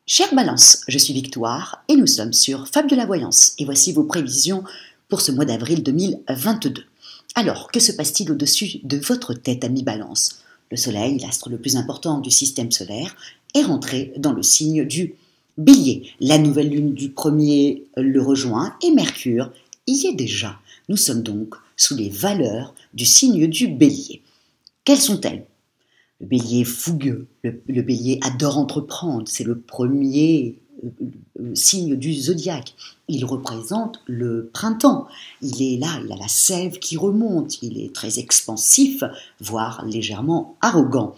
Chère Balance, je suis Victoire et nous sommes sur Fable de la Voyance et voici vos prévisions pour ce mois d'avril 2022. Alors, que se passe-t-il au-dessus de votre tête, ami Balance? Le Soleil, l'astre le plus important du système solaire, est rentré dans le signe du Bélier. La nouvelle lune du premier le rejoint et Mercure y est déjà. Nous sommes donc sous les valeurs du signe du Bélier. Quelles sont-elles? Le bélier est fougueux, le bélier adore entreprendre, c'est le premier signe du zodiaque. Il représente le printemps, il est là, il a la sève qui remonte, il est très expansif, voire légèrement arrogant.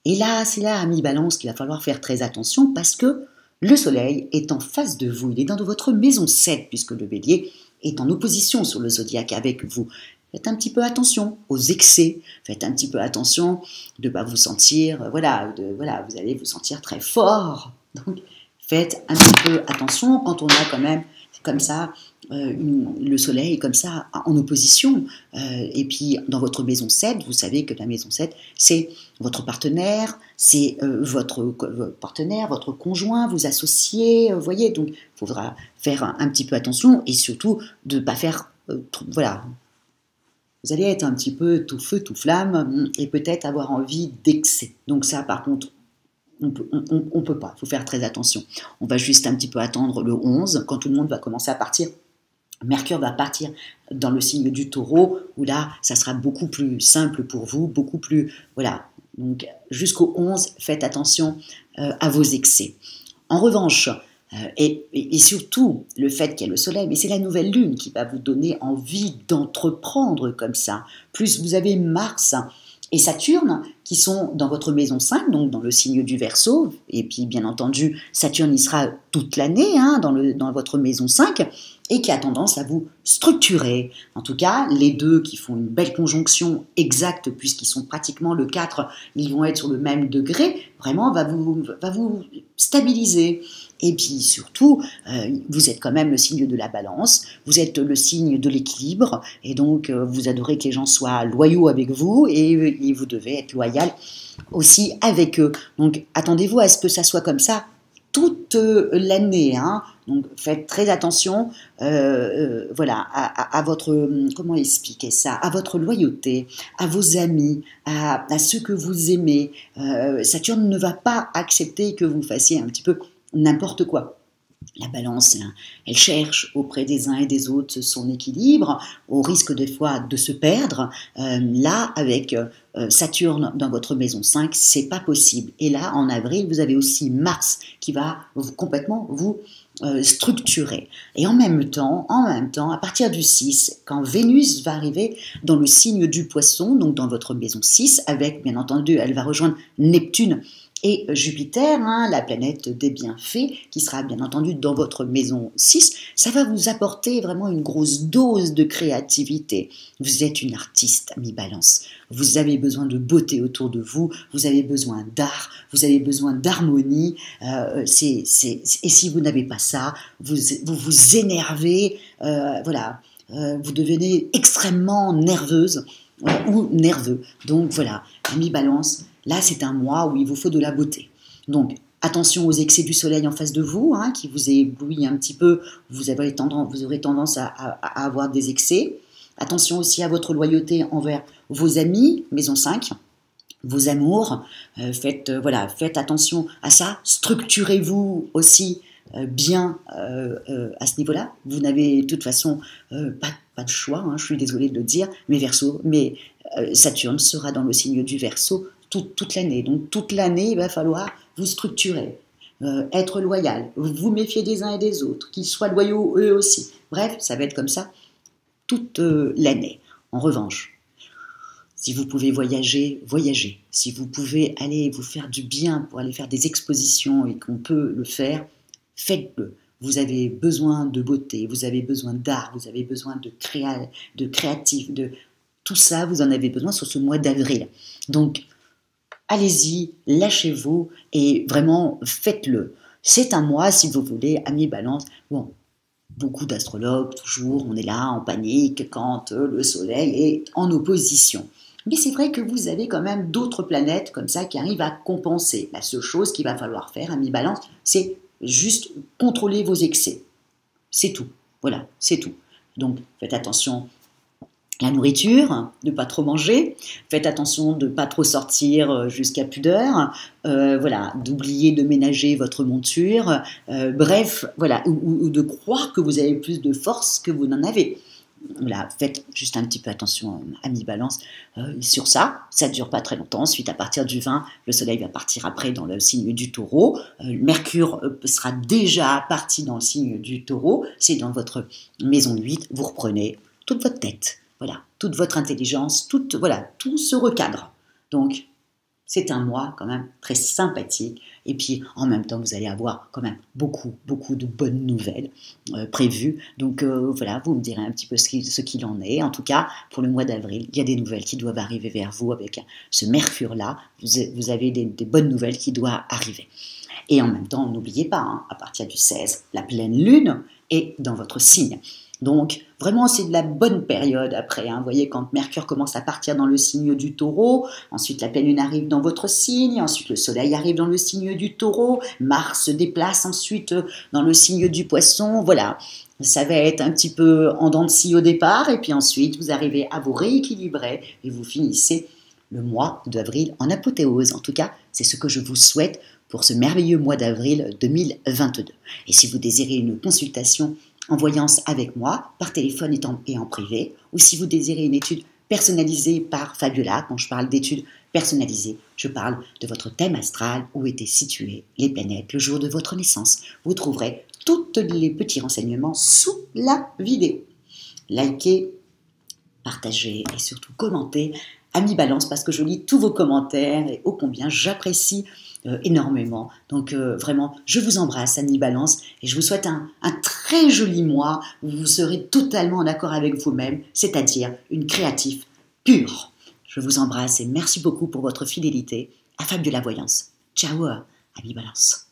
Et là, c'est là, ami Balance, qu'il va falloir faire très attention parce que le soleil est en face de vous, il est dans votre maison 7 puisque le bélier est en opposition sur le zodiaque avec vous. Faites un petit peu attention aux excès, faites un petit peu attention de ne pas vous sentir, vous allez vous sentir très fort. Donc, faites un petit peu attention quand on a quand même, comme ça, le soleil comme ça en opposition. Et puis, dans votre maison 7, vous savez que la maison 7, c'est votre partenaire, c'est votre partenaire, votre conjoint, vos associés, vous voyez. Donc, il faudra faire un petit peu attention et surtout de ne pas faire, vous allez être un petit peu tout feu, tout flamme et peut-être avoir envie d'excès. Donc ça, par contre, on peut pas. Il faut faire très attention. On va juste un petit peu attendre le 11, quand tout le monde va commencer à partir. Mercure va partir dans le signe du Taureau, où là, ça sera beaucoup plus simple pour vous, beaucoup plus... Voilà. Donc jusqu'au 11, faites attention à vos excès. En revanche... Et surtout, le fait qu'il y ait le soleil, mais c'est la nouvelle lune qui va vous donner envie d'entreprendre comme ça. Plus vous avez Mars et Saturne qui sont dans votre maison 5, donc dans le signe du Verseau, et puis bien entendu, Saturne y sera toute l'année dans votre maison 5, et qui a tendance à vous structurer. En tout cas, les deux qui font une belle conjonction exacte, puisqu'ils sont pratiquement le 4, ils vont être sur le même degré, vraiment va vous stabiliser. Et puis surtout, vous êtes quand même le signe de la Balance, vous êtes le signe de l'équilibre, et donc vous adorez que les gens soient loyaux avec vous, et vous devez être loyal aussi avec eux. Donc attendez-vous à ce que ça soit comme ça toute l'année, hein. Donc faites très attention, à votre, comment expliquer ça, à votre loyauté, à vos amis, à ceux que vous aimez. Saturne ne va pas accepter que vous fassiez un petit peu n'importe quoi. La Balance, elle cherche auprès des uns et des autres son équilibre, au risque des fois de se perdre. Là, avec Saturne dans votre maison 5, c'est pas possible. Et là, en avril, vous avez aussi Mars qui va complètement vous structurer. Et en même temps, à partir du 6, quand Vénus va arriver dans le signe du Poisson, donc dans votre maison 6, avec, bien entendu, elle va rejoindre Neptune et Jupiter, la planète des bienfaits, qui sera bien entendu dans votre maison 6, ça va vous apporter vraiment une grosse dose de créativité. Vous êtes une artiste, ami Balance. Vous avez besoin de beauté autour de vous, vous avez besoin d'art, vous avez besoin d'harmonie. Et si vous n'avez pas ça, vous vous énervez, vous devenez extrêmement nerveuse ou nerveux. Donc voilà, ami Balance, là, c'est un mois où il vous faut de la beauté. Donc, attention aux excès du soleil en face de vous, qui vous éblouit un petit peu. Vous aurez tendance à avoir des excès. Attention aussi à votre loyauté envers vos amis, maison 5, vos amours. Faites attention à ça. Structurez-vous aussi bien à ce niveau-là. Vous n'avez de toute façon pas de choix, je suis désolée de le dire, mais Saturne sera dans le signe du Verseau toute l'année. Donc toute l'année, il va falloir vous structurer, être loyal, vous méfier des uns et des autres, qu'ils soient loyaux eux aussi. Bref, ça va être comme ça toute l'année. En revanche, si vous pouvez voyager, voyagez. Si vous pouvez aller vous faire du bien pour aller faire des expositions et qu'on peut le faire, faites-le. Vous avez besoin de beauté, vous avez besoin d'art, vous avez besoin de créatif, de tout ça, vous en avez besoin sur ce mois d'avril. Donc, allez-y, lâchez-vous et vraiment faites-le. C'est un mois, si vous voulez, ami Balance. Bon, beaucoup d'astrologues, toujours, on est là en panique quand le soleil est en opposition. Mais c'est vrai que vous avez quand même d'autres planètes comme ça qui arrivent à compenser. La seule chose qu'il va falloir faire, ami Balance, c'est juste contrôler vos excès. C'est tout. Voilà, c'est tout. Donc, faites attention à la nourriture, de ne pas trop manger. Faites attention de ne pas trop sortir jusqu'à plus d'heure. Voilà, d'oublier de ménager votre monture. Bref, voilà, ou de croire que vous avez plus de force que vous n'en avez. Voilà, faites juste un petit peu attention, ami Balance, sur ça. Ça ne dure pas très longtemps. Ensuite, à partir du 20, le soleil va partir après dans le signe du taureau. Mercure sera déjà parti dans le signe du taureau. C'est dans votre maison 8. Vous reprenez toute votre tête. Voilà, toute votre intelligence, voilà, tout se recadre. Donc, c'est un mois quand même très sympathique. Et puis, en même temps, vous allez avoir quand même beaucoup de bonnes nouvelles prévues. Donc, voilà, vous me direz un petit peu ce qu'il en est. En tout cas, pour le mois d'avril, il y a des nouvelles qui doivent arriver vers vous avec ce Mercure-là. Vous avez des bonnes nouvelles qui doivent arriver. Et en même temps, n'oubliez pas, hein, à partir du 16, la pleine lune est dans votre signe. Donc, vraiment, c'est de la bonne période après. Hein. Vous voyez, quand Mercure commence à partir dans le signe du taureau, ensuite la pleine lune arrive dans votre signe, ensuite le soleil arrive dans le signe du taureau, Mars se déplace ensuite dans le signe du poisson. Voilà, ça va être un petit peu en dents de scie au départ, et puis ensuite, vous arrivez à vous rééquilibrer et vous finissez le mois d'avril en apothéose. En tout cas, c'est ce que je vous souhaite pour ce merveilleux mois d'avril 2022. Et si vous désirez une consultation en voyance avec moi, par téléphone et en privé, ou si vous désirez une étude personnalisée par Fabiola, quand je parle d'études personnalisées, je parle de votre thème astral, où étaient situées les planètes le jour de votre naissance. Vous trouverez tous les petits renseignements sous la vidéo. Likez, partagez et surtout commentez, ami Balance, parce que je lis tous vos commentaires et ô combien j'apprécie énormément. Donc vraiment, je vous embrasse, ami Balance, et je vous souhaite un très joli mois où vous serez totalement en accord avec vous-même, c'est-à-dire une créative pure. Je vous embrasse et merci beaucoup pour votre fidélité à Fabiola Voyance. Ciao, ami Balance.